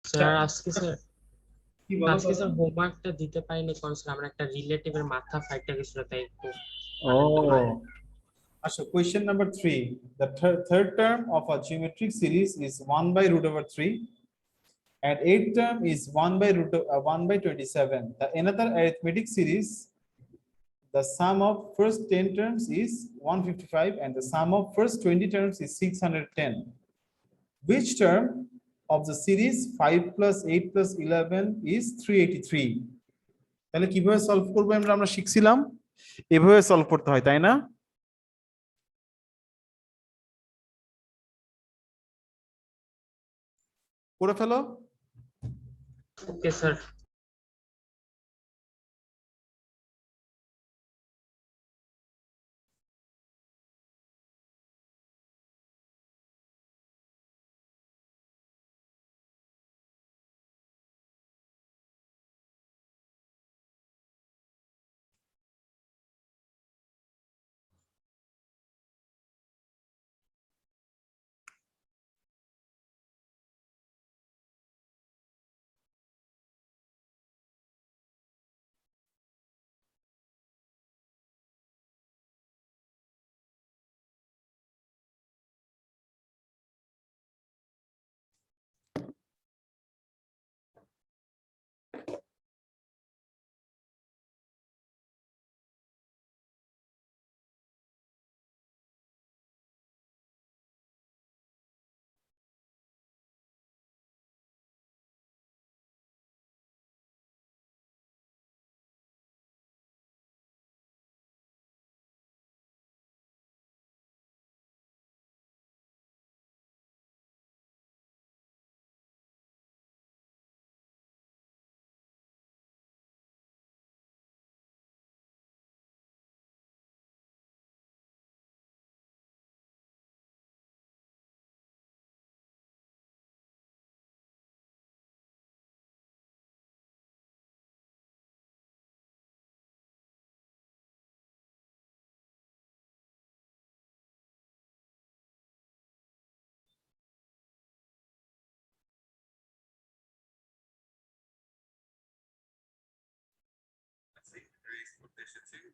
Sir আজকে sir কি বলো আজকে কথা? স্যার হোমওয়ার্কটা দিতে পারিনি কারণ স্যার আমার একটা রিলেটিভের মাথা ফাইটটা গেছিল, তাই একটু মানে দুপুরে। Oh, question number 3. The third term of a geometric series is 1 by root over 3, and eighth term is 1 by 1 by 27. The another arithmetic series, the sum of first 10 terms is 155, and the sum of first 20 terms is 610. Which term of the series 5 plus 8 plus 11 is 383? তাহলে কিভাবে solve করবো আমরা শিখছিলাম, এভাবে solve করতে হয়, তাই না? করে ফেলো। Okay sir.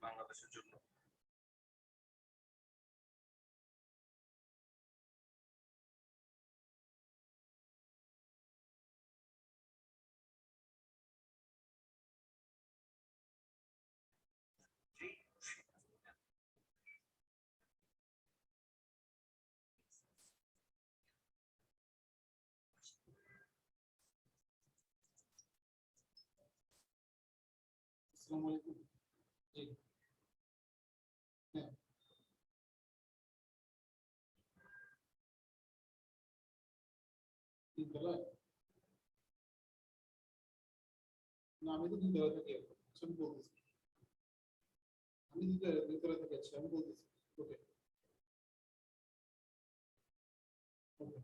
বাংলাদেশের জন্য। আসসালামু আলাইকুম। জি, হ্যাঁ, তিনতলায়? না, আমি তো তিনতলায় থাকি এখন। আমি বলতেছি, আমি তিনতলায় থাকি। আচ্ছা, আমি বলতেছি। ওকে, ওকে।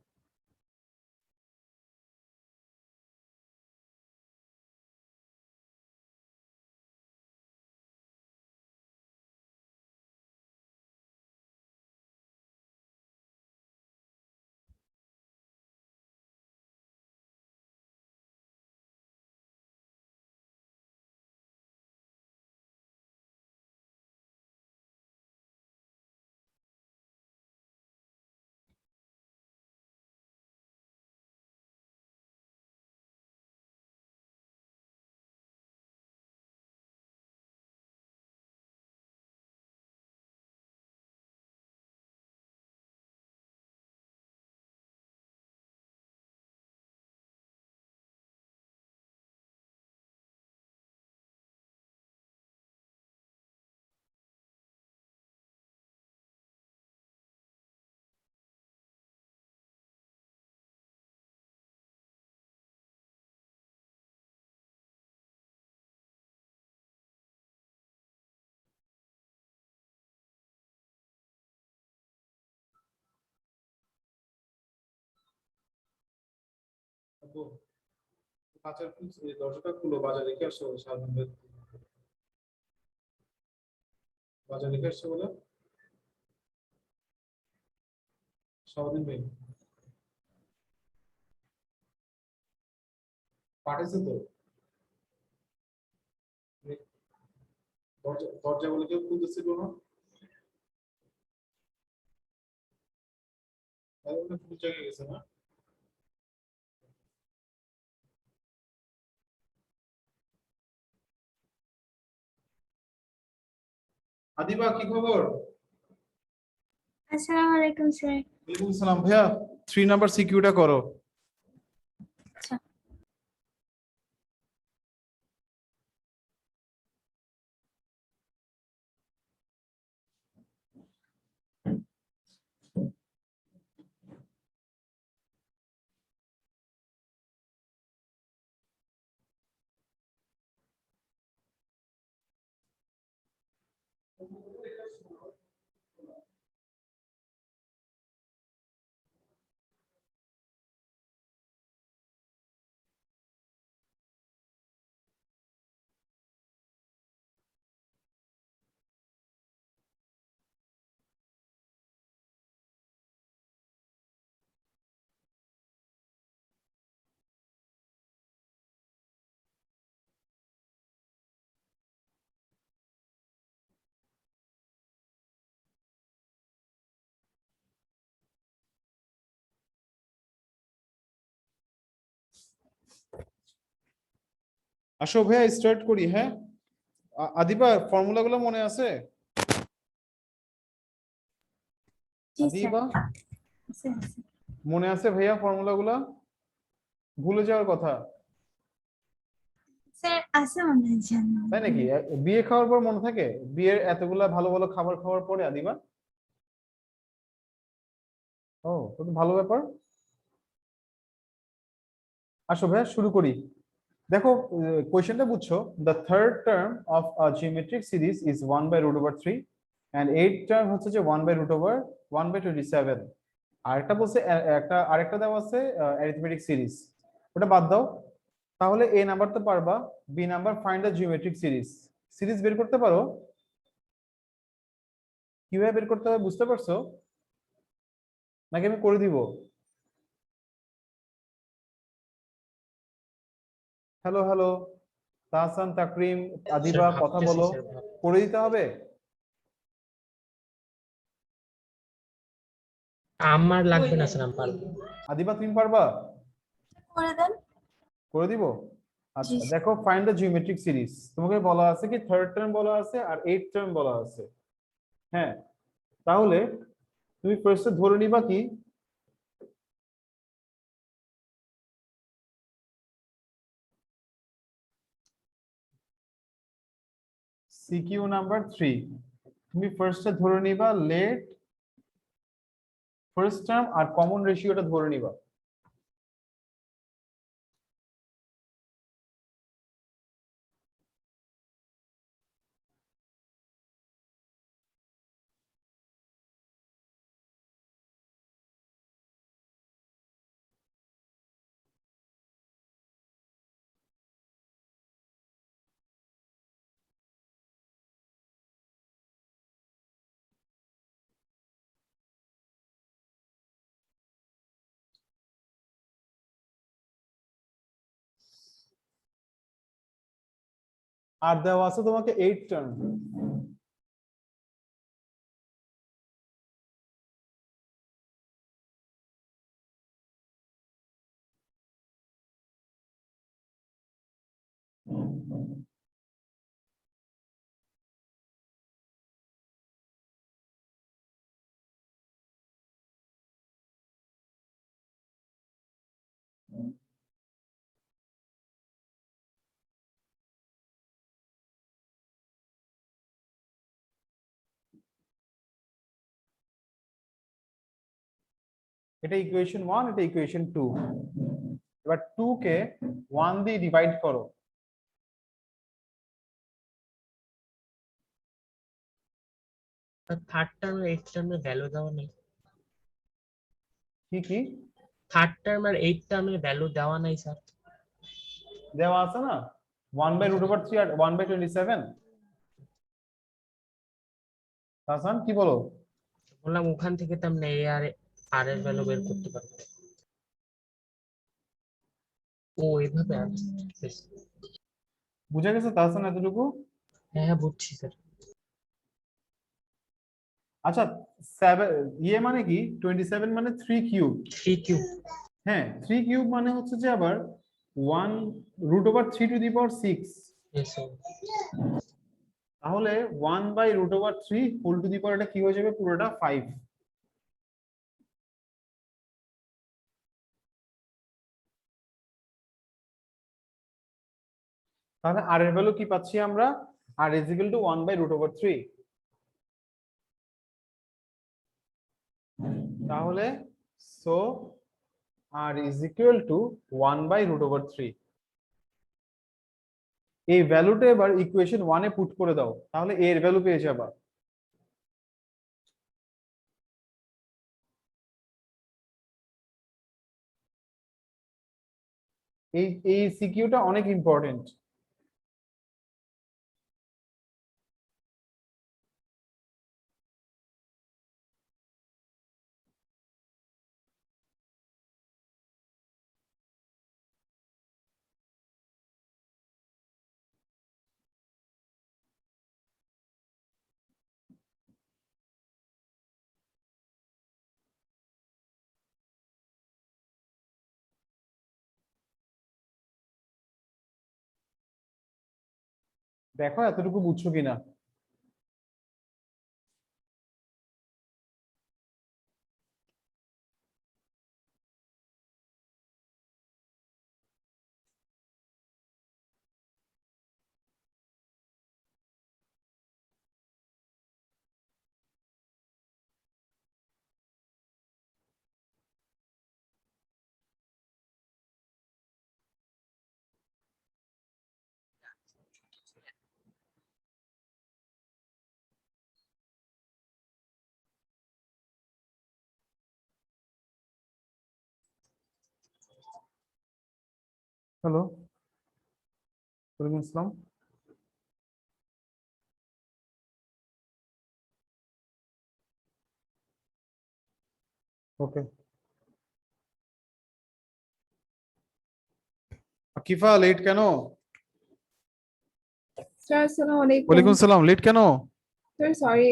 আপু, কাঁচের দরজাটা খুলো, বাজার রেখে আসো সারাদিন। বাজার রেখে আসছো বলে সারাদিন ভাই। পাঠাইছে তো দরজা দরজা বলে কেউ খুলতেছিল না তাহলে ফুল জায়গায় গেছে না আদিবা কি খবর আসসালামু আলাইকুম স্যার। ওয়ালাইকুম আসসালাম ভাইয়া 3 নাম্বার সিকিউটা করো আচ্ছা। আসো ভাইয়া স্টার্ট করি হ্যাঁ আদিবা ফর্মুলাগুলো মনে আছে জি স্যার। আদিবা আছে, আছে। মনে আছে ভাইয়া ফর্মুলাগুলো ভুলে যাওয়ার কথা স্যার আছে মনে হয় জানি। তাই নাকি বিয়ে খাওয়ার পর মনে থাকে বিয়ের এতগুলা ভালো ভালো খাবার খাওয়ার পরে আদিবা ও তো ভালো ব্যাপার আসো ভাইয়া শুরু করি দেখো কোয়েশ্চেনটা বুঝছো the third term of a geometric series is 1/√3 and eight term হচ্ছে যে 1/1/27 আরেকটা বলছে আরেকটা দেওয়া আছে অ্যারিথমেটিক সিরিজ ওটা বাদ দাও তাহলে এ নাম্বার তো পারবা B number find the geometric series series বের করতে পারো কিভাবে বের করতে হবে বুঝতে পারছো নাকি আমি করে দিব hello hello Tahsan Takrim Adiba sir কথা ভাবতেছি বলো স্যার করে দিতে হবে আমার লাগবে না স্যার আমি পারবো আদিবা তুমি পারবা করে দেন। করে দিব জি আচ্ছা স্যার। দেখো ফাইন্ড দ্য জিওমেট্রিক সিরিজ তোমাকে বলা আছে কি থার্ড টার্ম বলা আছে আর এইট টার্ম বলা আছে হ্যাঁ তাহলে তুমি ফার্স্টে ধরে নিবা কি সিকিউ নাম্বার 3 তুমি ফার্স্টে ধরে নিবা লেট ফার্স্ট টার্ম আর কমন রেশিওটা ধরে নিবা আর দেওয়া আছে তোমাকে এইট টার্ম এটা ইকুয়েশন 1 এটা ইকুয়েশন 2 এবার 2 কে 1 দিয়ে ডিভাইড করো থার্ড টার্ম আর এইট টার্মের ভ্যালু দেওয়া নেই কি কি থার্ড টার্ম আর এইট টার্মের ভ্যালু দেওয়া নাই স্যার দেওয়া আছে না 1/√3 আর 1/27 হাসান কি বলো বললাম ওখান থেকে তো আমরা এ আর আর এর ভ্যালু বের করতে পারবো ও এইভাবে আছে। বুঝা গেছে তাহসান এতটুকু? হ্যাঁ হ্যাঁ বুঝছি স্যার। আচ্ছা 7 ইয়ে মানে কি 27 মানে 3 কিউব। 3 কিউব। হ্যাঁ 3 কিউব মানে হচ্ছে যে আবার 1 √3 to the power 6। Yes sir. তাহলে 1 বাই √3 হোল টু দি পাওয়ার এটা কি হয়ে যাবে পুরোটা 5। তাহলে আর এর ভ্যালু কি পাচ্ছি আমরা? R is equal to 1 by √3। তাহলে so r is equal to 1 by √3। এই ভ্যালুটা এবার ইকুয়েশন 1 এ পুট করে দাও, তাহলে এর ভ্যালু পেয়ে যাবা। এই সিকিউটা অনেক ইম্পর্টেন্ট। দেখো এতটুকু বুঝছো কিনা। হ্যালো, ওয়ালাইকুম আসসালাম। ওকে আকিফা লেট কেন? স্যার আসসালামু আলাইকুম। ওয়ালাইকুম আসসালাম, লেট কেন? স্যার সরি,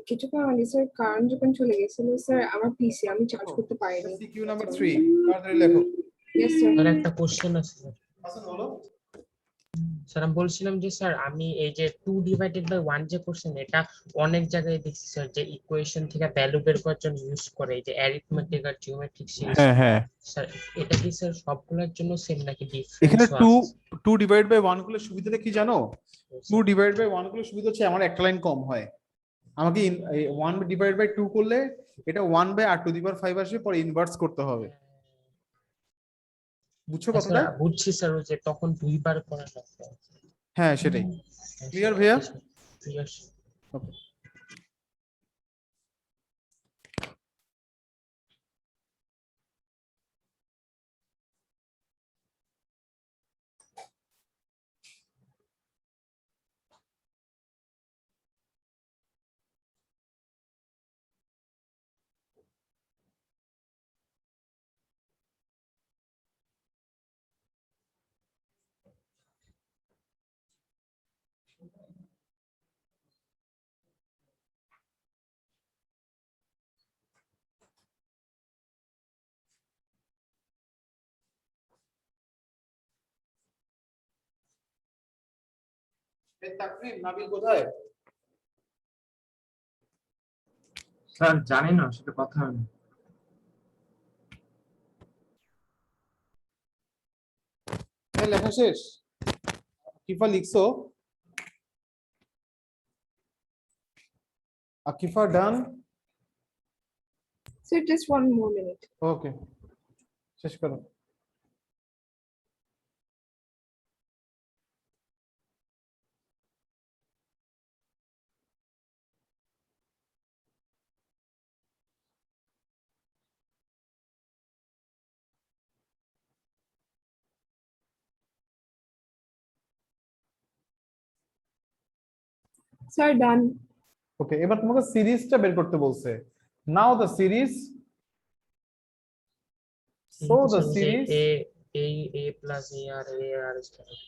কিছুক্ষণ আগে স্যার কারেন্ট যখন চলে গেছিল স্যার আমার পিসি আমি চার্জ করতে পারিনি। সিকিউ নাম্বার 3 তাড়াতাড়ি লেখো। Yes sir. আর একটা কোশ্চেন আছে স্যার। আসুন বলো। স্যার আমি বলছিলাম যে স্যার আমি এই যে 2/1 যে কোশ্চেন এটা অনেক জায়গায় দেখছি স্যার যে ইকুয়েশন থেকে ভ্যালু বের করার জন্য ইউজ করে এই যে অ্যারিথমেটিক আর জিওমেট্রিক সিরিজ। হ্যাঁ হ্যাঁ, স্যার এটা কি স্যার সবগুলোর জন্য সেম নাকি এখানে ডিফারেন্স আছে? 2/1 গুলো সুবিধাটা কি জানো? 2/1 গুলো সুবিধা হচ্ছে আমার একটা লাইন কম হয়। আমাকে 1/2 করলে এটা 1/r⁵ আসবে, পরে ইনভার্স করতে হবে। বুঝছো হ্যাঁ, কথাটা? স্যার বুঝছি স্যার ওই যে তখন দুইবার করা লাগবে। হ্যাঁ সেটাই। হ্যাঁ, ক্লিয়ার স্যার, ভাইয়া? Okay sir, clear sir. Okay. Takrim Nabil কোথায়? স্যার জানি না, সেটা কথা হয়নি। হ্যাঁ লেখা শেষ। আকিফা লিখছো? Akifa done? Sir just 1 more minute. Okay শেষ করো। স্যার ডান। ওকে এবার তোমাকে সিরিজটা বের করতে বলছে। Now the series. So the sir, ওই যে সিরিজ এ a plus a r square.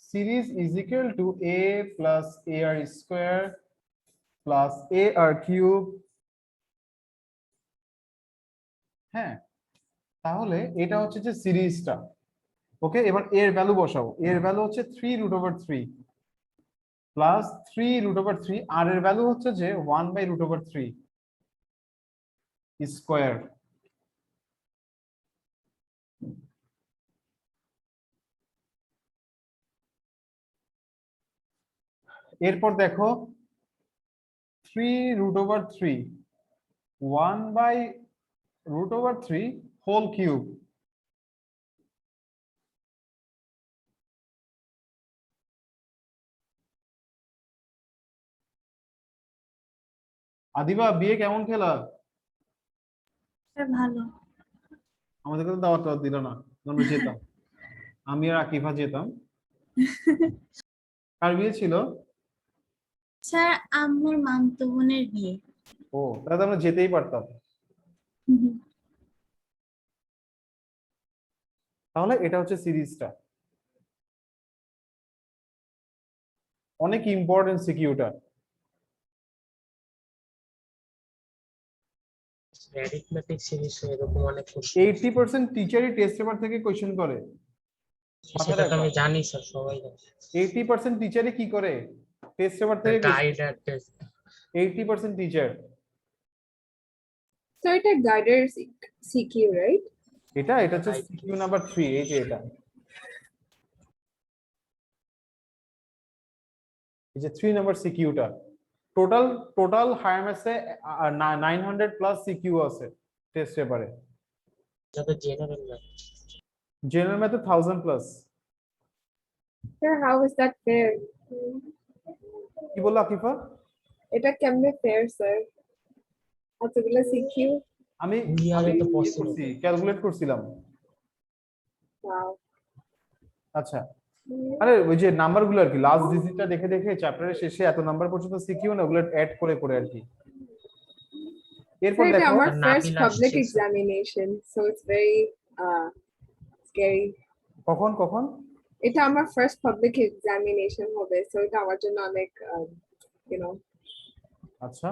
Series is equal to a plus ar square plus ar cube. হ্যাঁ, তাহলে এটা হচ্ছে যে সিরিজটা। ওকে, এবার এর ভ্যালু বসাও। এর ভ্যালু হচ্ছে 3√3 প্লাস 3√3, আর এর ভ্যালু হচ্ছে যে 1/√3 স্কয়ার। এরপর দেখো 3√3 1/√3 হোল কিউব। আদিবা, বিয়ে কেমন খেলা? স্যার ভালো। আমাদেরকে তো দাওয়াত দিল না, আমরা যেতাম। আমি আর আকিফা যেতাম। কার বিয়ে ছিল? স্যার আমার মামতো বোনের বিয়ে। ও, তাহলে তো আমরা যেতেই পারতাম। তাহলে এটা হচ্ছে সিরিজটা। অনেক ইম্পর্টেন্ট সিকিউটা। অ্যারিথমেটিক সিরিজ এরকম অনেক কোশ্চেন 80% টিচারই টেস্ট পেপার থেকে কোশ্চেন করে। সেটা তো আমি জানি স্যার, সবাই জানে। 80% টিচারই কি করে? টেস্ট পেপার থেকে গাইড আর টেস্ট। 80% টিচার। So এটা guided CQ, right? এটা হচ্ছে সিকিউ নাম্বার 3, এই যে এটা। এই যে 3 নাম্বার সিকিউটা। টোটাল হায়ার ম্যাথসে 900 প্লাস সিকিউ আছে টেস্ট পেপারে। যত জেনারেল না। জেনারেল ম্যাথে 1000 plus. Sir, how is that fair? কি বললো আকিফা? এটা কেমনে fair, sir? এতগুলো CQ? আমি ইয়ারে তো possible। ক্যালকুলেট করছিলাম। Wow. আচ্ছা, আরে ওই যে নাম্বারগুলো আর কি, লাস্ট ডিজিটটা দেখে দেখে চ্যাপ্টারের শেষে এত নাম্বার পর্যন্ত সিকিউ না, ওগুলো অ্যাড করে করে আর কি। এরপর Sir, এটা দেখো আমার আর first নাবিল public আসছে, sir। examination, so it's very scary. কখন এটা আমার first public examination হবে, so এটা আমার জন্য অনেক you know. আচ্ছা,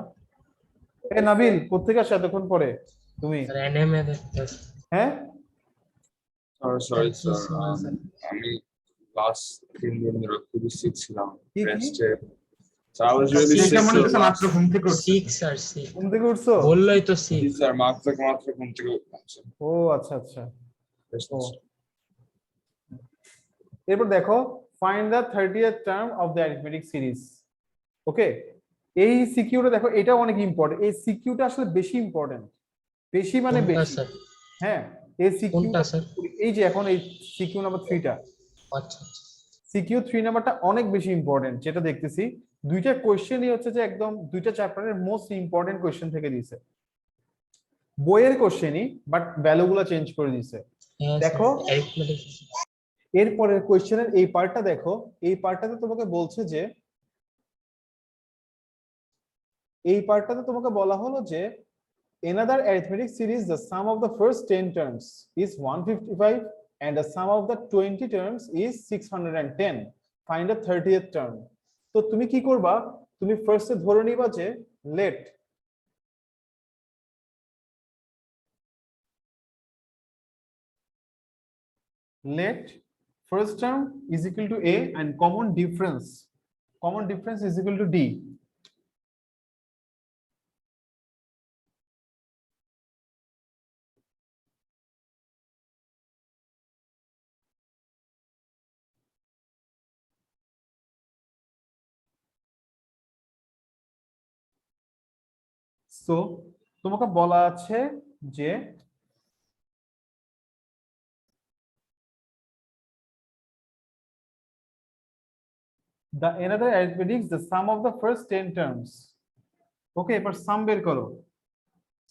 এ নাবিল কোত্থেকে আসছো এতক্ষণ পরে তুমি? স্যার এনএমএ দেখতে। হ্যাঁ, সরি স্যার, আমি লাস্ট 3 দিন ধরে খুবই sick ছিলাম। কি? রেস্টে I was really Sick sick. এটা মনে হচ্ছে so মাত্র ঘুম থেকে উঠছে। 6 আর 6 ঘুম থেকে উঠছো? বললোই তো 6। জি স্যার, মাত্র ঘুম থেকে উঠলাম। ও আচ্ছা আচ্ছা। Rest ও, নিচ্ছি। এরপর দেখো find the 30th term of the arithmetic series. Okay, এই সিকিউটা দেখো, এটা অনেক ইম্পর্টেন্ট। এই সিকিউটা আসলে বেশি ইম্পর্টেন্ট, বেশি মানে কোনটা বেশি। স্যার? হ্যাঁ, এই সিকিউ, কোনটা স্যার? এই যে এখন এই সিকিউ নাম্বার 3টা, আচ্ছা আচ্ছা। সিকিউ 3 নাম্বারটা অনেক বেশি ইম্পর্টেন্ট। যেটা দেখতেছি দুইটা কোশ্চেনই হচ্ছে যে একদম দুইটা চ্যাপ্টারের মোস্ট ইম্পর্টেন্ট কোশ্চেন থেকে দিছে, বইয়ের কোশ্চেনই, বাট ভ্যালুগুলো চেঞ্জ করে দিছে। দেখো অ্যারিথমেটিক। এরপরে কোশ্চেনের এই পার্টটা দেখো, এই পার্টটাতে তোমাকে বলছে যে, এই পার্টটাতে তোমাকে বলা হলো যে another arithmetic series the sum of the first 10 terms is 155 and the sum of the 20 terms is 610. Find the 30th term. তো তুমি কি করবা? তুমি ফার্স্টে ধরে নিবা যে let first term is equal to a and common difference is equal to d. So তোমাকে বলা আছে যে the another arithmetic the sum of the first 10 terms. ওকে, এবার সাম বের করো।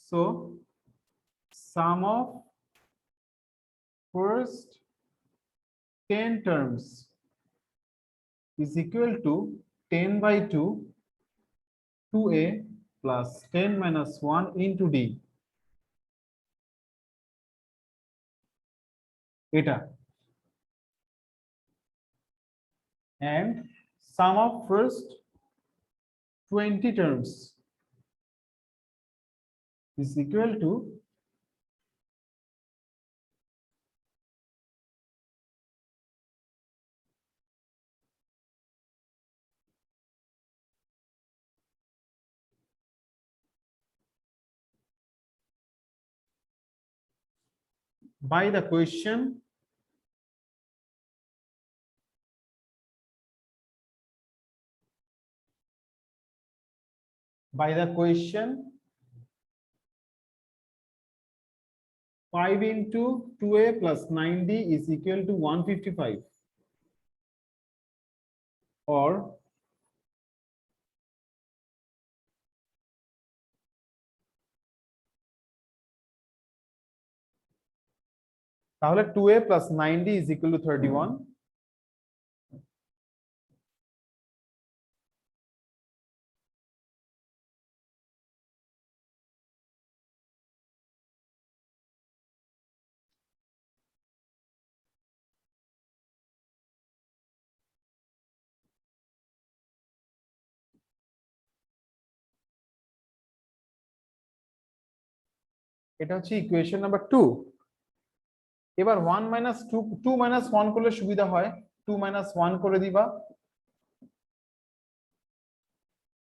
So sum of first 10 terms is equal to 10/2 2a plus 10 minus 1 into d. এটা and sum of first 20 terms is equal to by the question by the question 5 into 2a plus 9d is equal to 155 or তাহলে 2a plus 9d is equal to 31 এটা হচ্ছে equation number 2 এবার 1 minus 2 2 minus 1 করলে সুবিধা হয় 2 minus 1 করে দিবা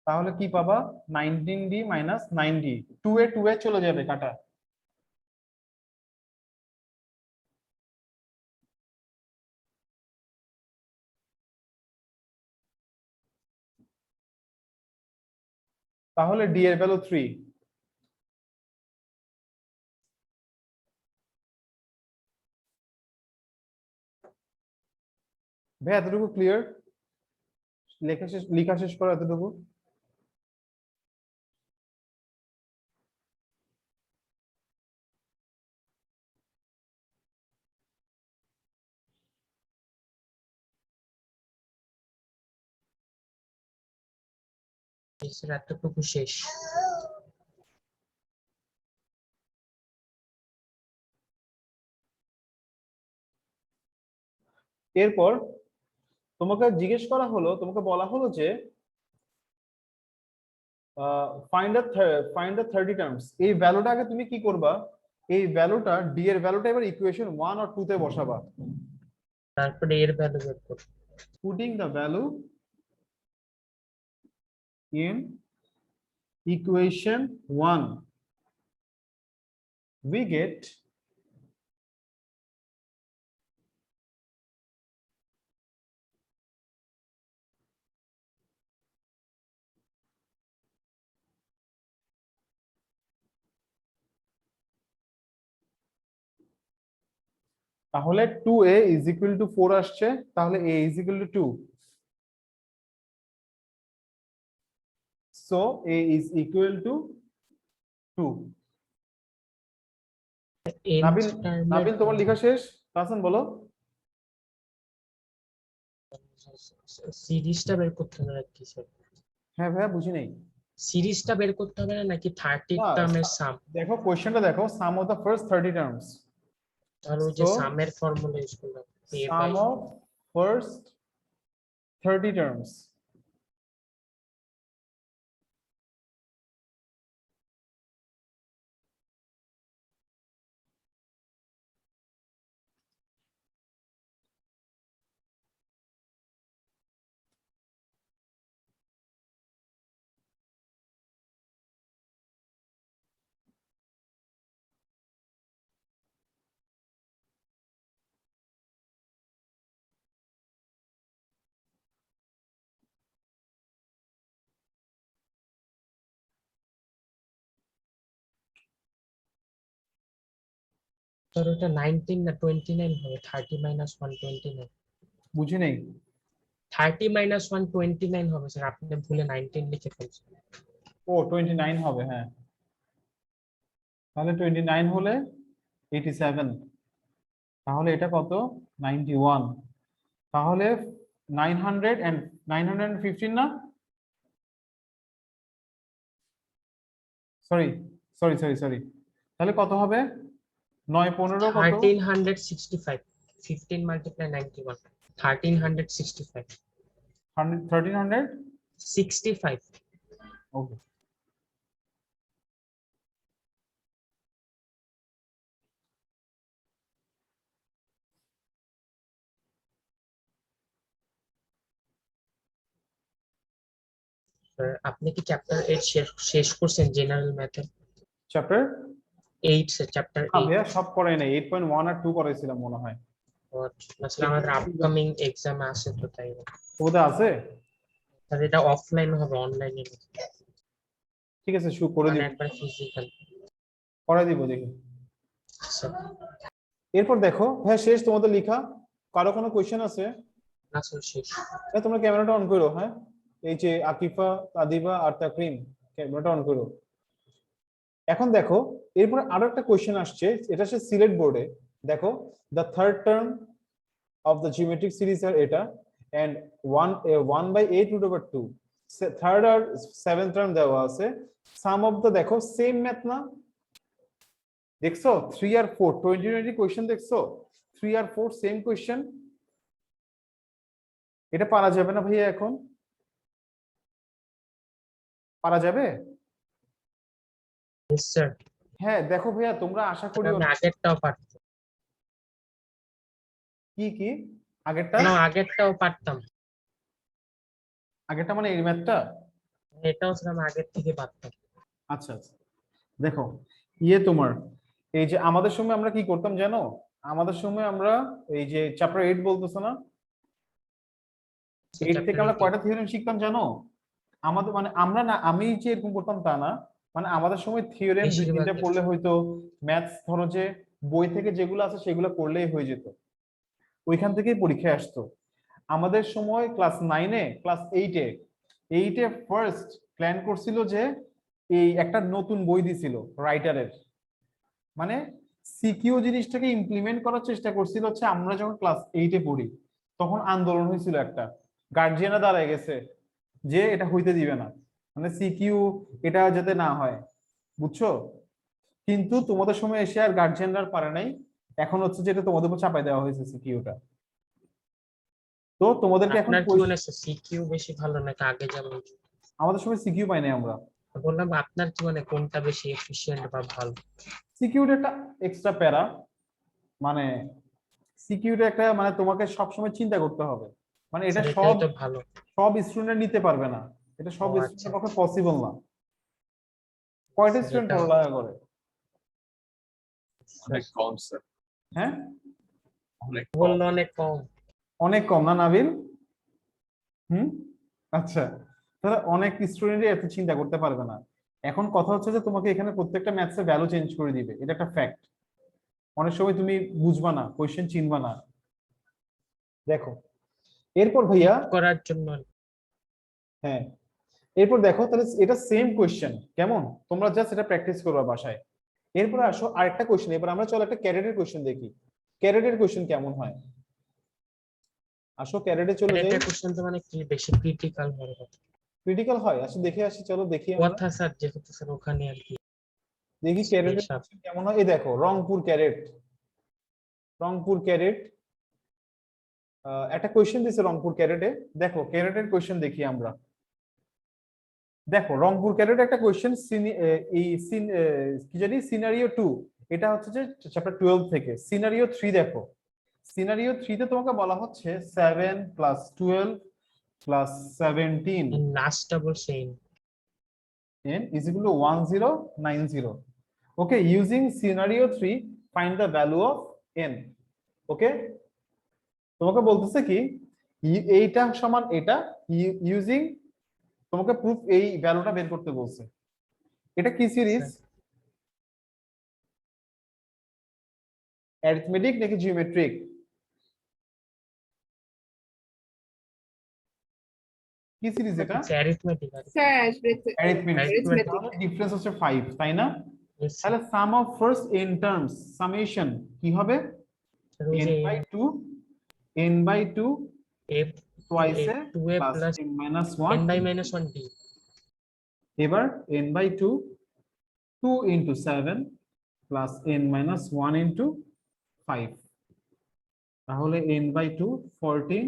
তাহলে কি পাবা 19d minus 9d 2 এ চলে যাবে কাটা তাহলে d এর ভ্যালু 3 ভাই এতটুকু ক্লিয়ার লেখা শেষ করো এতটুকু স্যার এতটুকু শেষ। এরপর তোমাকে জিজ্ঞেস করা হলো তোমাকে বলা হলো যে ফাইন্ড দ্য 30 টার্মস এই ভ্যালুটাকে তুমি কি করবা এই ভ্যালুটা d এর ভ্যালুটা এবার ইকুয়েশন 1 আর 2 তে বসাবা তারপরে এর ভ্যালু বের করব। putting the value in equation 1 we get তাহলে 2a is equal to 4 আসছে তাহলে a is equal to 2 so a is equal to 2 Nabil Nabil তোমার লেখা শেষ কাসন বলো সিরিজটা বের করতে হবে নাকি স্যার? হ্যাঁ ভাই বুঝি নাই সিরিজটা বের করতে হবে না নাকি 30 টার্মের সাম? দেখো কোশ্চেনটা দেখো sum of the first 30 terms আর ওই যে So, সামের ফর্মুলা ইউজ করলাম a by sum of first 30 terms sir ওটা 19 না 29 হবে 30 মাইনাস 129 বুঝি নাই 30 মাইনাস 129 হবে স্যার আপনি ভুলে 19 লিখে ফেলছেন। ও 29 হবে হ্যাঁ তাহলে 29 হলে 87 তাহলে এটা কত 91 তাহলে 900 and 915 না সরি সরি সরি সরি তাহলে কত হবে 9 15 কত 1365 15 multiply 91, 1365. 1300. 65. Okay. Sir, আপনি কি চ্যাপ্টার 8 শেষ করছেন জেনারেল ম্যাথে? Chapter 8 sir, chapter 8। ভাইয়া সব করে নাই, 8.1 আর 2 করাইছিলাম মনে হয়। আসলে আমাদের আপকামিং এক্সাম আছে তো তাই। ওটা আছে, স্যার এটা অফলাইন হবে, অনলাইনে ঠিক আছে, করে মানে দিব, একবার ফিজিক্যাল। করাই দিব দেখি। স্যার এরপর দেখো হ্যাঁ শেষ তোমাদের লেখা, কারো কোনো কোয়েশ্চেন আছে? না স্যার শেষ। হ্যাঁ তোমরা ক্যামেরাটা অন করো, হ্যাঁ এই যে আকিফা, আদিবা আর তাকরিম, ক্যামেরাটা অন করো। এখন দেখো এরপর আরো একটা কোয়েশ্চেন আসছে, এটা হচ্ছে সিলেট বোর্ডে। দেখো the third term of the geometric series আর এটা, এন্ড 1/8√2, থার্ড আর সেভেন্থ টার্ম দেওয়া আছে। সাম অফ দ্য, দেখো সেম ম্যাথ না, দেখছো 3 আর 4 2020 কোয়েশ্চেন দেখছো, 3 আর 4 সেম কোয়েশ্চেন। এটা পারা যাবে না ভাইয়া? এখন পারা যাবে? Yes, sir. হ্যাঁ দেখো ভাইয়া তোমরা আশা করি আমি আগেরটাও পারতাম। কি কি আগেরটা? না, আগেরটাও পারতাম। আগেরটা মানে এই ম্যাথটা? এটাও স্যার আমি আগের থেকে পারতাম। আচ্ছা আচ্ছা, দেখো তোমার এই যে আমাদের সময় আমরা কি করতাম জানো? আমাদের সময় আমরা এই যে চ্যাপ্টার 8 বলতেছো না, 8 থেকে আমরা কয়টা থিওরেম শিখতাম জানো? আমাদের মানে আমরা না, আমি যে এরকম করতাম তা না, মানে আমাদের সময় থিওরেম দুই বেশিরভাগ তিনটা পড়লে হয়তো, ম্যাথস ধরো যে বই থেকে যেগুলো আছে সেগুলো করলেই হয়ে যেত, ওইখান থেকেই পরীক্ষায় আসতো। আমাদের সময় ক্লাস 9-এ, ক্লাস 8-এ ফার্স্ট প্ল্যান করছিল যে এই একটা নতুন বই দিছিল রাইটারের, মানে সিকিউ জিনিসটাকে ইমপ্লিমেন্ট করার চেষ্টা করছিল হচ্ছে। আমরা যখন ক্লাস 8-এ পড়ি তখন আন্দোলন হয়েছিল, একটা গার্জিয়ানরা দাঁড়ায় গেছে যে এটা হইতে দিবে না, মানে সিকিউ এটা যাতে না হয়, বুঝছো? কিন্তু তোমাদের সময় এসে আর গার্জিয়ানরা পারে নাই, এখন হচ্ছে যেটা তোমাদের উপর চাপাই দেওয়া হয়েছে সিকিউটা। তো তোমাদেরকে এখন আপনার কি মনে হয় সিকিউ বেশি ভালো নাকি আগে যেমন? আমাদের সময় সিকিউ পাই নাই আমরা। বললাম আপনার কি মনে হয় কোনটা বেশি এফিশিয়েন্ট বা ভালো? সিকিউরিটি একটা এক্সট্রা প্যারা, মানে সিকিউরিটি একটা মানে তোমাকে সবসময় চিন্তা করতে হবে, মানে এটা স্যার সব এটাই তো ভালো। সব স্টুডেন্ট নিতে পারবে না, এটা সব ও, আচ্ছা। স্টুডেন্টের পক্ষে পসিবল না। কয়টা স্যার, স্টুডেন্ট এটা পড়ালেখা করে? অনেক কম স্যার, হ্যাঁ অনেক কম। বললো অনেক কম। অনেক কম না নাবিল? আচ্ছা, তাহলে অনেক স্টুডেন্টই এত চিন্তা করতে পারবে না। এখন কথা হচ্ছে যে তোমাকে এখানে প্রত্যেকটা ম্যাথসের ভ্যালু চেঞ্জ করে দিবে, এটা একটা ফ্যাক্ট। অনেক সময় তুমি বুঝবা না, কোশ্চেন চিনবা না। দেখো এরপর ভাইয়া করার জন্য। হ্যাঁ এরপর দেখো তাহলে এটা সেম কোশ্চেন, কেমন তোমরা জাস্ট এটা প্র্যাকটিস করবা বাসায়। এরপর আসো আরেকটা কোশ্চেন, এবার আমরা চলো একটা ক্যারেটের কোশ্চেন দেখি, ক্যারেটের কোশ্চেন কেমন হয়। আসো ক্যারেটে চলে যাই। এটা কোশ্চেন তো মানে কি বেশি ক্রিটিক্যাল হবে? ক্রিটিক্যাল হয়, আসো দেখে আসি, চলো দেখি আমরা কথা স্যার, যেহেতু স্যার ওখানে আর কি। দেখি ক্যারেটের হিসাব। কোশ্চেন কেমন হয়। এই দেখো রংপুর ক্যারেট, রংপুর ক্যারেট একটা কোশ্চেন দিছে রংপুর ক্যারেটে। দেখো ক্যারেটের কোশ্চেন দেখি আমরা। দেখো রংপুর ক্যারেট একটা কোশ্চেন, এই কি জানি সিনারিও 2, এটা হচ্ছে যে চ্যাপ্টার 12 থেকে। সিনারিও 3 দেখো, সিনারিও 3 তে তোমাকে বলা হচ্ছে 7 + 12 + 17 লাস্টটা বলছে n is equal to 1090. Okay, using scenario 3 find the value of n. Okay, তোমাকে বলতেছে কি এইটা সমান এটা, ইউজিং তোমাকে প্রুফ এই ভ্যালুটা বের করতে বলছে। এটা কি সিরিজ? অ্যারিথমেটিক নাকি জিওমেট্রিক? কি সিরিজ এটা? অ্যারিথমেটিক। স্যার অ্যারিথমেটিক, ডিফারেন্স হচ্ছে 5, তাই না? তাহলে sum of first n terms, summation কি হবে? n/2 n/2 twice a plus n-1 n/-1d। এবার n/2 2 × 7 plus n-1 × 5 তাহলে n/2 14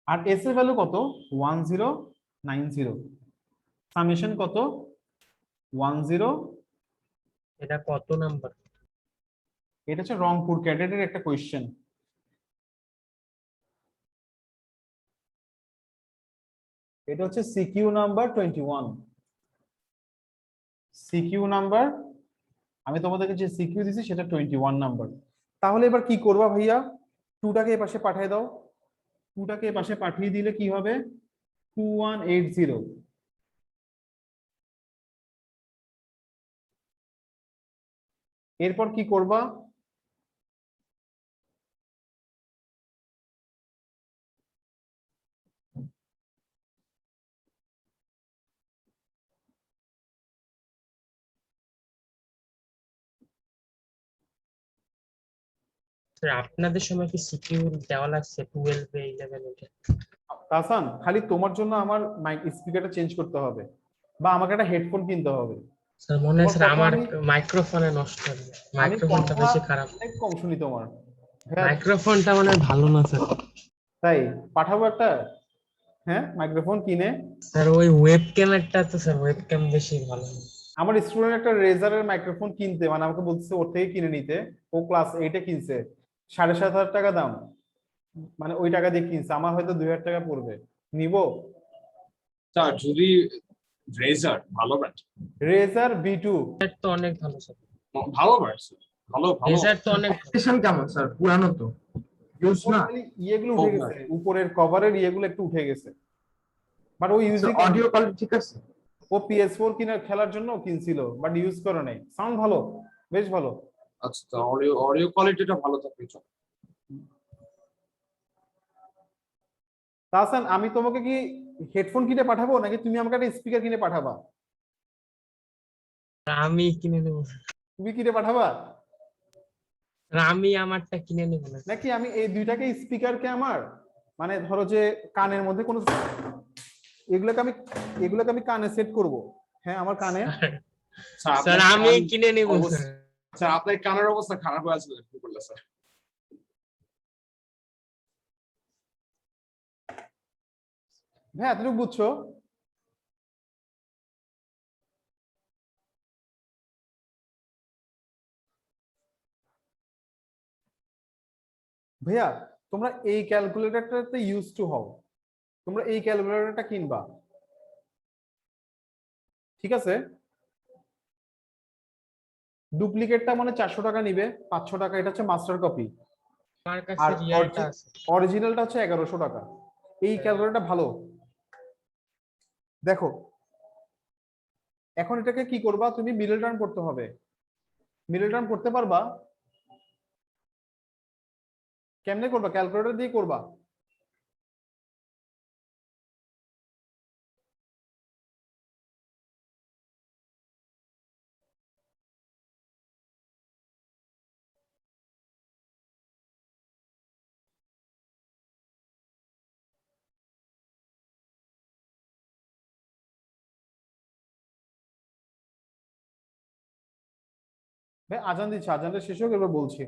আর s এর ভ্যালু কত 1090 সামেশন কত 10 এটা কত নাম্বার? এটা হচ্ছে রংপুর ক্যাডেটের একটা কোয়েশ্চেন এটা হচ্ছে সিকিউ নাম্বার 21 সিকিউ নাম্বার আমি তোমাদেরকে যে সিকিউ দিছি সেটা 21 নাম্বার তাহলে এবার কি করবা ভাইয়া 2টাকে এই পাশে পাঠিয়ে দাও 2টাকে এই পাশে পাঠিয়ে দিলে কি হবে 2180 এরপর কি করবা স্যার আপনাদের সময় কি সিকিউর দেওয়া লাগছে 12 এ 11 এ? তাসান খালি তোমার জন্য আমার মাইক স্পিকারটা চেঞ্জ করতে হবে বা আমাকে একটা হেডফোন কিনতে হবে স্যার মনে হয় তোমার স্যার কথা আমার আমি- মাইক্রোফোনে নষ্ট হবে, আমি মাইক্রোফোনটা কথা বেশি খারাপ। অনেক কম শুনি তোমার হ্যাঁ মাইক্রোফোনটা মানে ভালো না স্যার। তাই পাঠাবো একটা হ্যাঁ মাইক্রোফোন কিনে স্যার ওই ওয়েব ক্যামেরাটা তো স্যার ওয়েব ক্যাম বেশি ভালো। আমার স্টুডেন্ট একটা রেজারের মাইক্রোফোন কিনতে মানে আমাকে বলছে ওর থেকে কিনে নিতে ও ক্লাস 8 কিনছে 7,500 টাকা দাম মানে ওই টাকা দিয়ে কিনছে আমার হয়তো 2,000 টাকা পড়বে নিবো স্যার যদি রেজার ভালো ব্র্যান্ড রেজার B2 রেজার তো অনেক ভালো স্যার, ভালো ব্র্যান্ড ভালো ভালো রেজার তো অনেক ভালো। কন্ডিশন কেমন স্যার? পুরানো তো, ইউজ না। ইয়েগুলো উঠে গেছে উপরের কভারের ইয়েগুলো একটু উঠে গেছে বাট ও ইউজ অডিও কোয়ালিটি ঠিক আছে? ও PS4 কিনার খেলার জন্য কিনছিল বাট ইউজ করে নাই সাউন্ড ভালো বেশ ভালো আচ্ছা অডিও অডিও কোয়ালিটিটা ভালো থাকবে চল। তাহসান আমি তোমাকে কি হেডফোন কিনে পাঠাবো নাকি তুমি আমাকে একটা স্পিকার কিনে পাঠাবা আমি কিনে নেবো, তুমি কিনে পাঠাবা আমি আমারটা কিনে নেবো না। নাকি আমি এই দুইটাকে স্পিকারকে আমার মানে ধরো যে কানের মধ্যে কোনো এগুলোকে আমি কানে সেট করব হ্যাঁ আমার কানে স্যার আমি কিনে নেবো স্যার। স্যার আপনার কানের অবস্থা খারাপ হয়ে আছে কি করলে স্যার? হ্যাঁ তুমি বুঝছো ভাইয়া তোমরা এই ক্যালকুলেটরটাতে ইউজ টু হও তোমরা এই ক্যালকুলেটরটা কিনবা ঠিক আছে ডুপ্লিকেটটা মানে 400 টাকা নিবে 500 টাকা এটা হচ্ছে মাস্টার কপি আমার কাছে আর রিয়েলটা আছে। অরিজিনালটা হচ্ছে 1100 টাকা এই ক্যালকুলেটরটা ভালো দেখো এখন এটাকে কি করবা তুমি মিডল টার্ম করতে হবে মিডল টার্ম করতে পারবা কেমনে করবা ক্যালকুলেটর দিয়ে করবা ভাই আজান দিচ্ছে আজানটা শেষ হোক এবার বলছি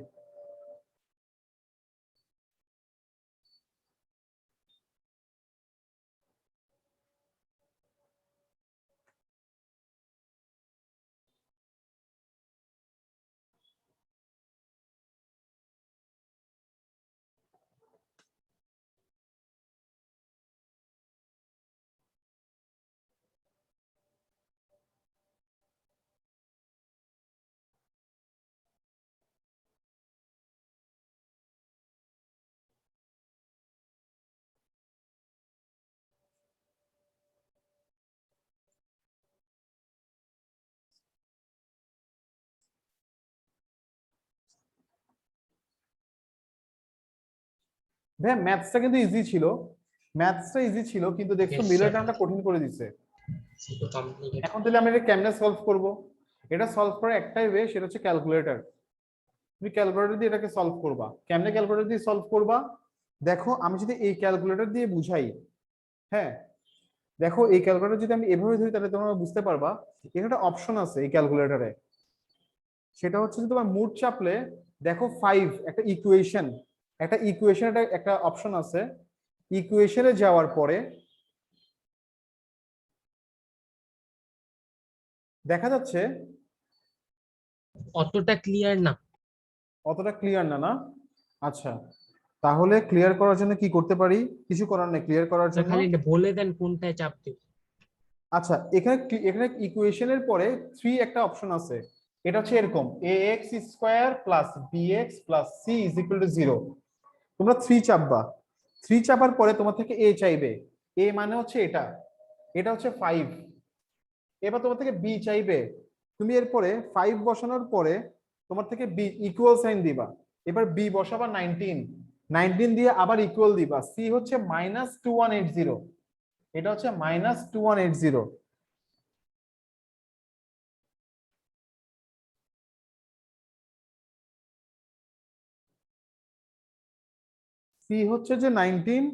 ভাই ম্যাথসটা কিন্তু ইজি ছিল ম্যাথসটা ইজি ছিল কিন্তু দেখছো Yes, মিডল sir. টার্মটা কঠিন করে দিছে শুধু complicated। এখন তাহলে আমি এটা কেমনে সলভ করব এটা সলভ করার একটাই ওয়ে সেটা হচ্ছে ক্যালকুলেটর তুমি ক্যালকুলেটর দিয়ে এটাকে সলভ করবা কেমনে ক্যালকুলেটর দিয়ে সলভ করবা দেখো আমি যদি এই ক্যালকুলেটর দিয়ে বুঝাই হ্যাঁ দেখো এই ক্যালকুলেটর যদি আমি এভাবে ধরি তাহলে তোমরা বুঝতে পারবা এখানে একটা অপশন আছে এই ক্যালকুলেটরে, সেটা হচ্ছে যে তোমার মুড চাপলে দেখো 5 একটা ইকুয়েশন, একটা অপশন আছে। ইকুয়েশনে যাওয়ার পরে দেখা যাচ্ছে অতটা ক্লিয়ার না। অতটা ক্লিয়ার না, না? আচ্ছা, তাহলে ক্লিয়ার করার জন্য কি করতে পারি? কিছু করার নেই ক্লিয়ার করার স্যার জন্য। খালি এটা বলে দেন কোনটায় চাপ দিব। আচ্ছা, এখানে ইকুয়েশনের পরে 3 একটা অপশন আছে। এটা হচ্ছে এরকম ax square plus bx plus c is equal two 0। তোমরা 3 চাপবা, 3 চাপার পরে তোমার থেকে a চাইবে, a মানে হচ্ছে এটা, এটা হচ্ছে 5। এবার তোমার থেকে b চাইবে, তুমি এরপরে 5 বসানোর পরে তোমার থেকে b ইকুয়াল সাইন দিবা, এবার b বসাবা 19, 19 দিয়ে আবার ইকুয়াল দিবা, c হচ্ছে -2180, এটা হচ্ছে -2180। সি হচ্ছে যে 19,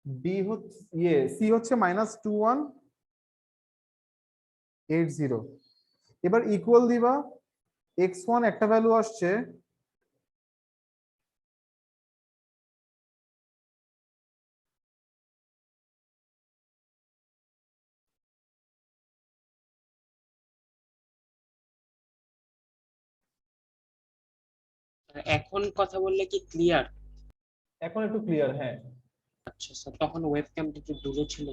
বি হচ্ছে সি হচ্ছে -2180। এবার ইকুয়াল দিবা, x1 একটা ভ্যালু আসছে, এখন কথা বললে কি ক্লিয়ার? এখন একটু ক্লিয়ার, হ্যাঁ। আচ্ছা স্যার, তখন ওয়েবক্যামটা একটু দূরে ছিল।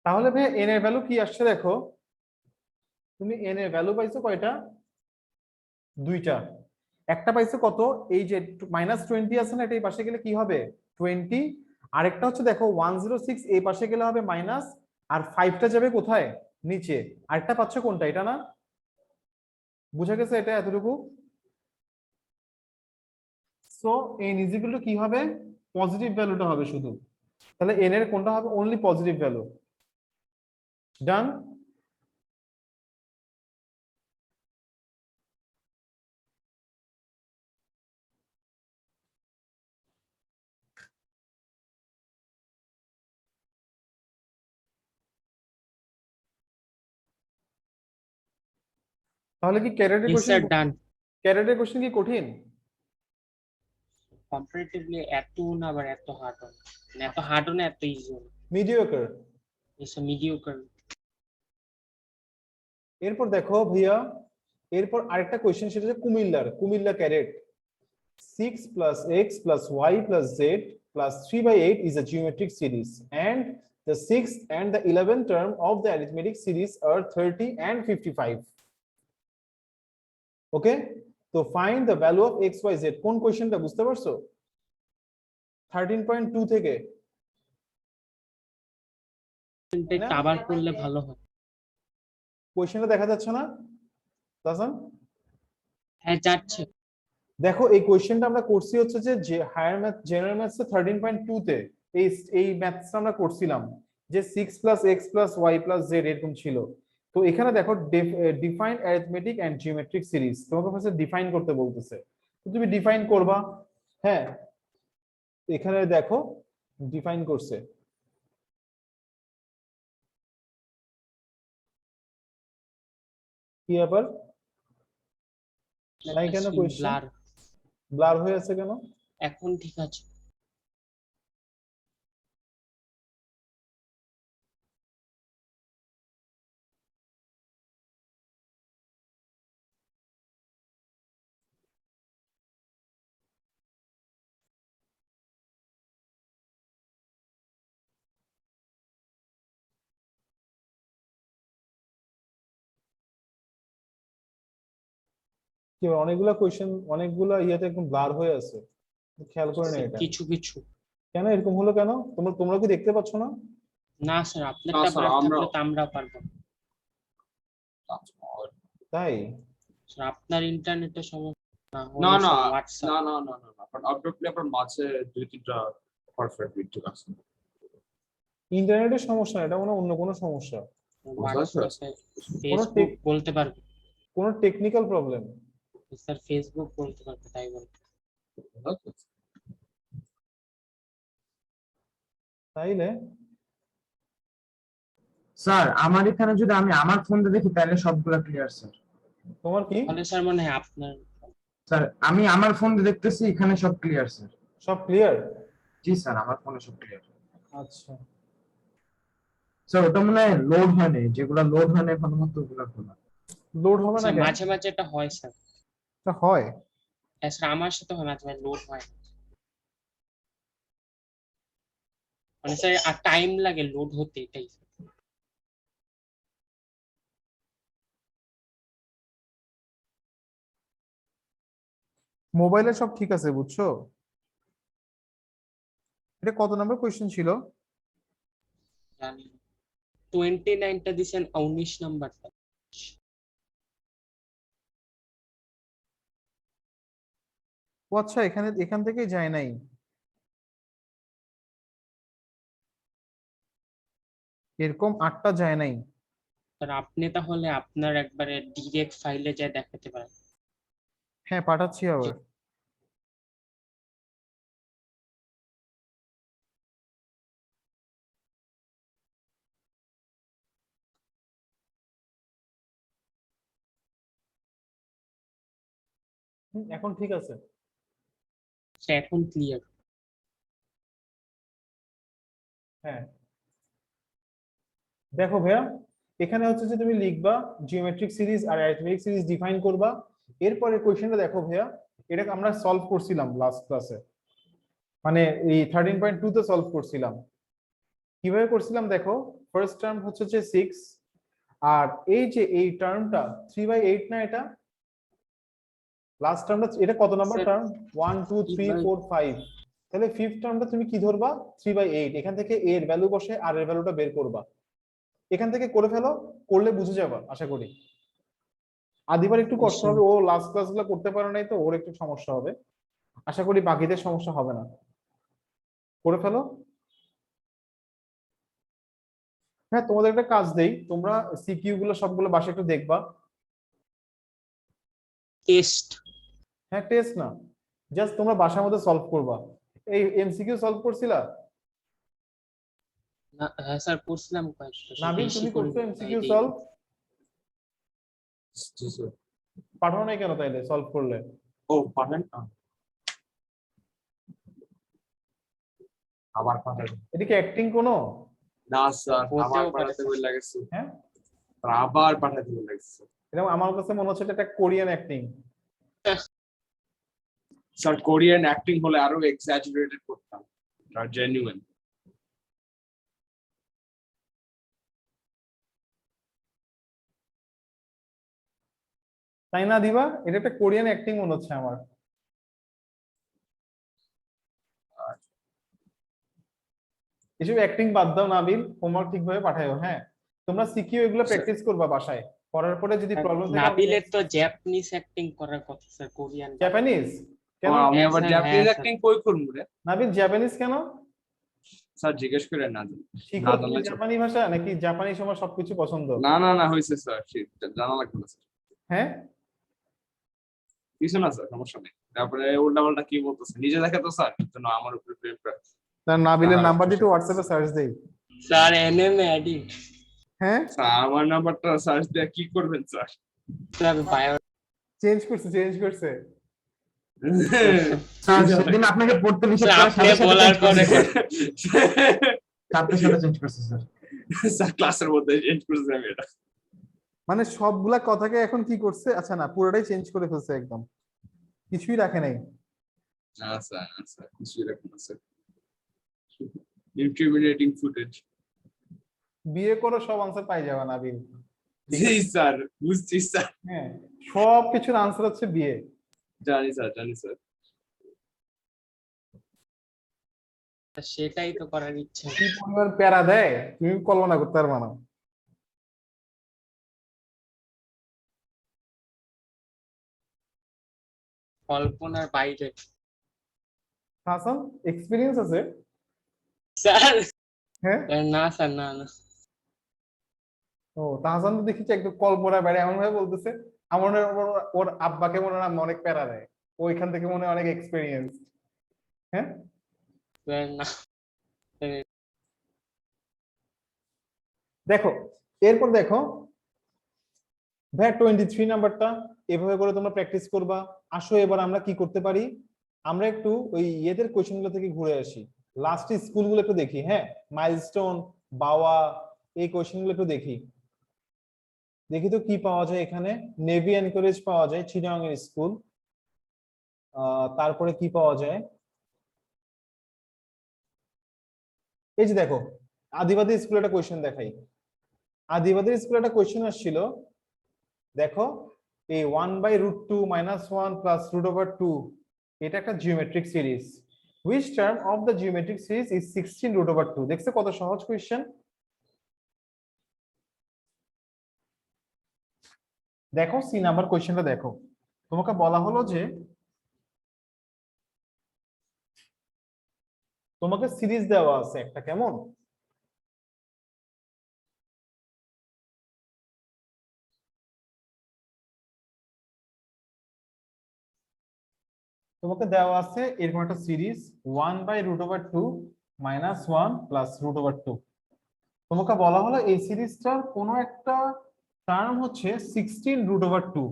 তাহলে ভাই এন এর ভ্যালু কি আসছে দেখো, তুমি এন এর ভ্যালু পাইছো কয়টা? দুইটা। একটা পাইছো কত, এই যে -20 আছে না, এটা এই পাশে গেলে কি হবে 20, আরেকটা হচ্ছে দেখো 106 এই পাশে গেলে হবে মাইনাস, আর 5টা যাবে কোথায়, নিচে। আরেকটা পাচ্ছ কোনটা, এটা না? বুঝা গেছে এটা এতটুকু? So N is equal two কি হবে, পজিটিভ ভ্যালুটা হবে শুধু। তাহলে এন এর কোনটা হবে, অনলি পজিটিভ ভ্যালু। ডান। তাহলে কি ইয়েস স্যার, ডান। ক্যারেটের কোশ্চেন কি কঠিন? কম্পারেটিভলি এত না, আবার এত হার্ড না, মানে এত হার্ডও না এত ইজিও না। মিডিওকার। এসব মিডিওকার। এরপর দেখো ভাইয়া, এরপর আরেকটা কোশ্চেন, সেটা হচ্ছে Comilla carat. 6 plus x plus y plus z plus 3/8 is a geometric series, and the 6th and the 11th term of the arithmetic series are 30 and 55. Okay, so find the value of x, y, z। কোন কোশ্চেনটা বুঝতে পারছো? 13.2 থেকে, একটু আবার করলে ভালো হয়। কোশ্চেনটা দেখা যাচ্ছে না দাসান? হ্যাঁ, যাচ্ছে। দেখো এই কোশ্চেনটা আমরা করছি হচ্ছে যে হায়ার ম্যাথ জেনারেল ম্যাথস 13.2 তে এই ম্যাথসটা আমরা করছিলাম, যে 6 plus x plus y plus z এরকম ছিল। তো এখানে দেখো define arithmetic and geometric series, তোমাকে ফার্স্টে ডিফাইন করতে বলতেছে, তো তুমি ডিফাইন করবা। হ্যাঁ, এখানে দেখো ডিফাইন করছে, কি ব্যাপার, নাই কেন কোশ্চেন ব্লার। ব্লার হয়ে আছে কেন? এখন ঠিক আছে। কি বলে, অনেকগুলা কোয়েশ্চেন অনেকগুলা ইয়াতে একদম ব্লার হয়ে আছে, খেয়াল করে না এটা কিছু কিছু কেন এরকম হলো কেন? তোমরা তোমরা কি দেখতে পাচ্ছ না? না স্যার, আপনারটা স্যার, ব্লার আমরা থাকলে তো আমরাও পারবো। তাই স্যার আপনার ইন্টারনেটের সমস্যা না না হলে না স্যার হোয়াটসঅ্যাপ না না না না না কারণ আপডেটলি আপনার মাঝে 2-3টা পারফেক্ট ঠিক আছে। ইন্টারনেটের সমস্যা না, এটা মনে হয় অন্য কোনো সমস্যা, হোয়াটসঅ্যাপে কোনো ফেসবুক বলতে পারবে। কোনো টেকনিক্যাল প্রবলেম। স্যার ফেসবুক বলতে পারবে, তাই বলতে। তাইলে স্যার আমার এখানে যদি আমি আমার ফোনটা দেখি তাহলে সবগুলা ক্লিয়ার স্যার। তোমার কি তাহলে স্যার মনে হয় আপনার স্যার আমি আমার ফোন দেখতেছি এখানে সব ক্লিয়ার স্যার। সব ক্লিয়ার? জি স্যার আমার ফোনে সব ক্লিয়ার। আচ্ছা, স্যার ওটা মনে হয় লোড হয়নি, যেগুলা লোড হয়নি ভালো মতো ওগুলা খোলা। লোড হবে না স্যার কেন? মাঝে মাঝে এটা হয় স্যার। এটা হয়? হ্যাঁ স্যার, আমার সাথে হয় মাঝে মাঝে লোড হয়, মানে স্যার আর টাইম লাগে লোড হতে, এটাই। মোবাইলে সব ঠিক আছে বুঝছো? এটা কত নাম্বার কোয়েশ্চেন ছিল? জানি 29টা দিছেন, 19 নাম্বারটা। ও আচ্ছা, এখান থেকেই যায় নাই। এরকম 8টা যায় নাই। স্যার আপনি তাহলে আপনার একবারে ডিরেক্ট ফাইলে যা দেখাতে পারেন। হ্যাঁ পাঠাচ্ছি আবার। এখন ঠিক আছে। স্যার এখন ক্লিয়ার। হ্যাঁ দেখো ভাইয়া, এখানে হচ্ছে যে তুমি লিখবা জিওমেট্রিক সিরিজ আর অ্যারিথমেটিক সিরিজ ডিফাইন করবা। এরপরে কোশ্চেনটা দেখো ভাইয়া, এটাকে আমরা সলভ করছিলাম লাস্ট ক্লাসে, মানে এই 13.2 তে সলভ করছিলাম। কিভাবে করছিলাম দেখো, ফার্স্ট টার্ম হচ্ছে যে 6, আর এই যে এই টার্মটা 3/8 না, এটা লাস্ট টার্মটা, এটা কত নাম্বার Sir, টার্ম? 1 2 3 4 5। তাহলে ফিফথ টার্মটা তুমি কি ধরবা? 3/8। এখান থেকে এর ভ্যালু বসে আর এর ভ্যালুটা বের করবা। এখান থেকে করে ফেলো, করলে বুঝে যাবা আশা করি। আদিবার একটু কষ্ট হবে, ও লাস্ট ক্লাসগুলো করতে পারে নাই তো ওর একটু সমস্যা হবে, আশা করি বাকিদের সমস্যা হবে না। করে ফেলো। হ্যাঁ তোমাদের একটা কাজ দেই, তোমরা সিকিউ গুলো সবগুলো বাসায় একটু দেখবা। টেস্ট। হ্যাঁ টেস্ট না, জাস্ট তোমরা বাসার মধ্যে সলভ করবা। এই এমসিকিউ সলভ করছিলা? না হ্যাঁ স্যার করছিলাম কয়েকটা, নাবিল বেশি তুমি করে করছো এমসিকিউ তাই সলভ? জি স্যার। পাঠাও নাই কেন তাইলে সলভ করলে? ও পাবেন না আবার পাঠাবেন? এটা কি অ্যাক্টিং কোনো? না স্যার আবার হতেও পারে পাঠাতে স্যার। বলে লাগছে। হ্যাঁ আবার পাঠাতে বলে লাগছে। এটা আমার কাছে মনে হচ্ছে এটা একটা Korean acting. Sir Korean acting হলে আরো এক্সাজারেটেড করতাম, আর জেনুইন। তাই না দিবা? এটা একটা কোরিয়ান অ্যাক্টিং মনে হচ্ছে আমার। এসব অ্যাক্টিং বাদ দাও নাবিল, হোমওয়ার্ক ঠিকভাবে পাঠাও। হ্যাঁ তোমরা সিকিউ এগুলো প্র্যাকটিস করবা বাসায়, করার পরে যদি প্রবলেম থাকে নাবিলের তো জাপানিজ অ্যাক্টিং করার কথা স্যার, কোরিয়ান। জাপানিজ কেন? আমি হ্যাঁ আবার স্যার, জাপানিজ হ্যাঁ অ্যাক্টিং কই করব রে? নাবিল জাপানিজ কেন? স্যার জিজ্ঞেস করে না শিখো না তুমি জানলে জাপানি ভাষা, নাকি জাপানি সময় সবকিছু পছন্দ? না না না হয়েছে স্যার, জানা লাগবে না স্যার। হ্যাঁ কিছু না স্যার, সমস্যা নেই। তারপরে উল্টা পাল্টা কি বলতেছে নিজে দেখে তো স্যার, জন্য আমার উপরে প্রেম। তার নাবিলের আর নাম্বার কিছু দিয়ে হোয়াটসঅ্যাপে সার্চ দেই। Sir NMA edit. হ্যাঁ স্যার আমার নাম্বারটা সার্চ দিয়ে কি করবেন স্যার? Sir bio. চেঞ্জ করছে। স্যার সেদিন আপনাকে পড়তে নিষেধ স্যার করে আপনি বলার পরে সাথে সাথে চেঞ্জ করছে স্যার। স্যার ক্লাসের মধ্যে চেঞ্জ করছি আমি এটা। মানে সবগুলা কথাকে এখন কি করছে, আচ্ছা না পুরোটাই চেঞ্জ করে ফেলছে, একদম কিছুই রাখে নাই। না স্যার না স্যার কিছুই রাখুন না স্যার। ইনক্রিমিনেটিং ফুটেজ। বিয়ে করো সব আনসার পাই যাবে নাবিল। জি স্যার, বুঝছি স্যার। হ্যাঁ, সব কিছুর আনসার হচ্ছে বিয়ে। জানি স্যার, জানি স্যার। সেটাই তো করার ইচ্ছা। কি পরিমাণ প্যারা দেয় তুমি কল্পনা করতে পারবা না। কল্পনার বাইরে। হাসান এক্সপিরিয়েন্স আছে? স্যার হ্যাঁ। না স্যার, না না। ও তাহসান তো দেখেছি একটু কল্পনা বেড়ে এমন ভাবে বলতেছে আমার মনে হয় ওর আব্বাকে মনে হয় অনেক প্যারা দেয়, ওইখান থেকে মনে হয় অনেক এক্সপিরিয়েন্স। হ্যাঁ, স্যার না। দেখো এরপর দেখো ভাই 23 নাম্বারটা এভাবে করে তোমরা প্র্যাকটিস করবা। আসো এবার আমরা কি করতে পারি, আমরা একটু ওই ইয়েদের কোশ্চেন গুলো থেকে ঘুরে আসি, লাস্ট স্কুলগুলো একটু দেখি। হ্যাঁ, মাইলস্টোন, বাওয়া, এই কোশ্চেন গুলো একটু দেখি। দেখি তো কি পাওয়া যায় এখানে। নেভি এনকারেজ পাওয়া যায়, চিটাগাং এর স্কুল। তারপরে কি পাওয়া যায়, এই যে দেখো আদিবাদী স্কুলে একটা কোয়েশ্চেন দেখাই। আদিবাদী স্কুলে একটা কোয়েশ্চেন আসছিল, দেখো এই 1/√2 - 1 + √/2 এটা একটা geometric series. which term of the geometric series is 16√2? দেখছো কত সহজ কোয়েশ্চেন। দেখো সি নাম্বার কোয়েশ্চেনটা দেখো, তোমাকে বলা হলো যে তোমাকে সিরিজ দেওয়া আছে একটা, কেমন তোমাকে দেওয়া আছে এরকম একটা সিরিজ 1/√2 - 1 + √/2। তোমাকে বলা হলো এই সিরিজটার কোন একটা টার্ম হচ্ছে 16√2।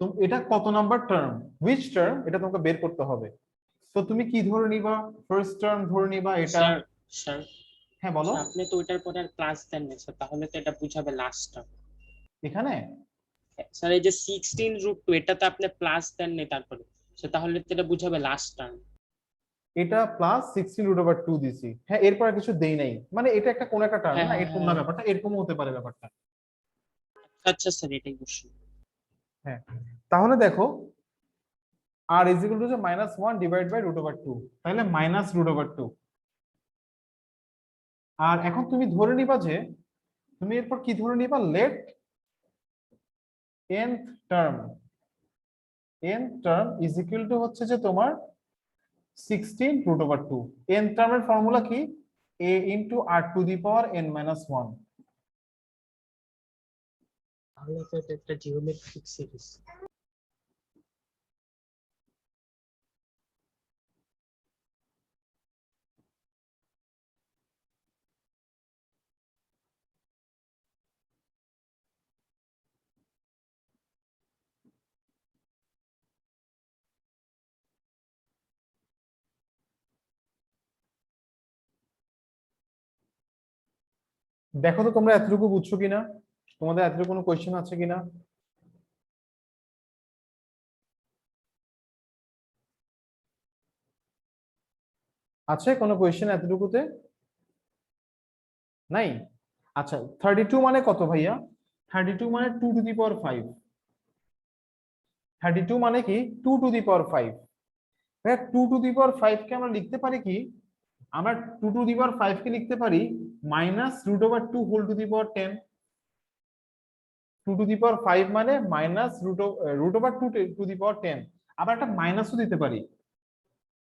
তো এটা কত নাম্বার টার্ম, হুইচ টার্ম, এটা তোমাকে বের করতে হবে। তো তুমি কি ধরে নিবা, ফার্স্ট টার্ম ধরে নিবা এটা। স্যার স্যার হ্যাঁ বলো। আপনি তো ওইটার পরে আর প্লাস দেন না স্যার, তাহলে তো এটা বুঝাবে লাস্টটা। এখানে স্যার এই যে 16√2 এটাতে আপনি প্লাস দেন না তারপরে, সে তাহলে তো এটা বুঝাবে লাস্ট টার্ম। এটা প্লাস 16√2 দিছি, হ্যাঁ এরপর আর কিছু দেই নাই, মানে এটা একটা কোন একটা টার্ম হ্যাঁ না, হ্যাঁ এরকম না হ্যাঁ। ব্যাপারটা, এরকমও হতে পারে ব্যাপারটা। আচ্ছা স্যার, এটাই বুঝছি। হ্যাঁ, তাহলে দেখো r = -1 /√/2, তাহলে -√/2। আর এখন তুমি ধরে নিবা যে তুমি এরপর কি ধরে নিবা, let nth term, nth term is equal to হচ্ছে যে তোমার 16√2। nth টার্মের ফর্মুলা কি, a * r⁴ তাহলে তো এটা একটা জিওমেট্রিক সিরিজ। দেখো তো তোমরা এতটুকু বুঝছো কিনা, তোমাদের এতটুকু কোনো কোয়েশ্চেন আছে কিনা। আছে কোনো কোয়েশ্চেন এতটুকুতে, নাই? আচ্ছা 32 মানে কত ভাইয়া, 32 মানে 2⁵, 32 মানে কি 2⁵। ভাইয়া 2⁵ কে আমরা লিখতে পারি কি, আমরা 2⁵ কে লিখতে পারি -√/2 √10। 2⁵ মানে -√2 আবার একটা মাইনাসও দিতে পারি,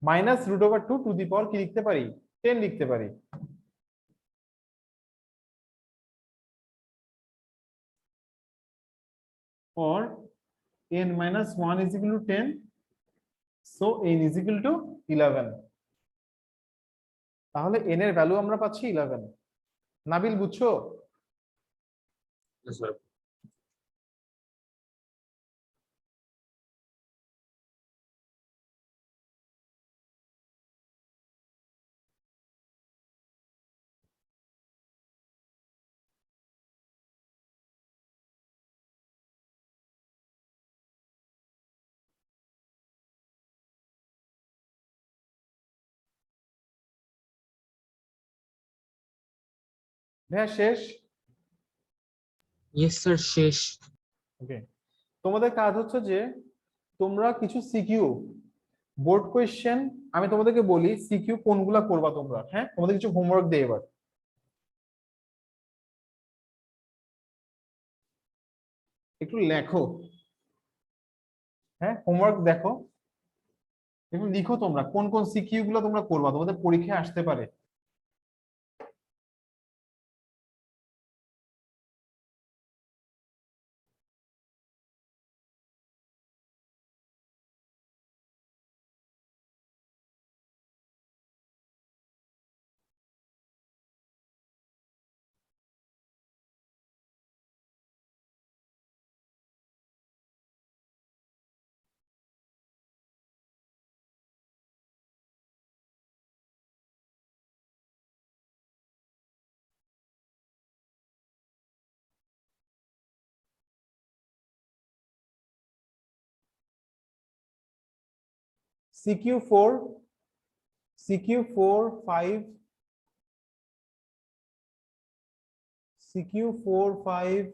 -√2 কি লিখতে পারি, 10 লিখতে পারি। or n-1 = 10, so n = 11। তাহলে n এর ভ্যালু আমরা পাচ্ছি 11। নাবিল বুঝছো? স্যার ভাইয়া শেষ? ইয়েস স্যার শেষ। ওকে, তোমাদের কাজ হচ্ছে যে তোমরা কিছু সিকিউ বোর্ড কোয়েশ্চেন, আমি তোমাদেরকে বলি সিকিউ কোনগুলা করবা তোমরা, হ্যাঁ তোমাদের কিছু হোমওয়ার্ক দেই এবার। একটু লেখো, হ্যাঁ হোমওয়ার্ক দেখো, এবং লিখো তোমরা কোন কোন সিকিউ গুলো তোমরা করবা, তোমাদের পরীক্ষায় আসতে পারে। CQ4, CQ4, 5, CQ4, 5,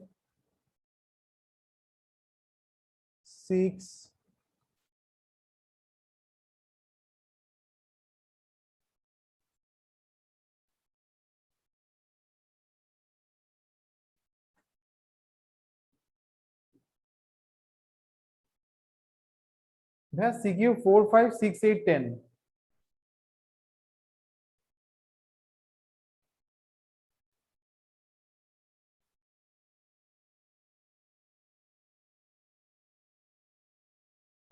6, CQ4, 5, 6, 8, 10।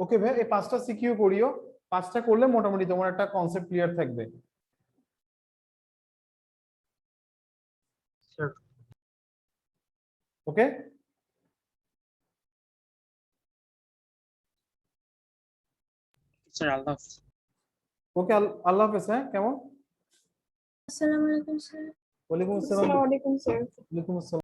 ওকে ভাই, এই 5টা সিকিউ করিও, 5টা করলে মোটামুটি তোমার একটা কনসেপ্ট ক্লিয়ার থাকবে। স্যার ওকে, স্যার আল্লাহ হাফেজ। ওকে, আল্লাহ হাফেজ। হ্যাঁ কেমন? আসসালামু আলাইকুম স্যার। ওয়ালাইকুম আসসালাম। আসসালামু আলাইকুম স্যার। ওয়ালাইকুম আসসালাম।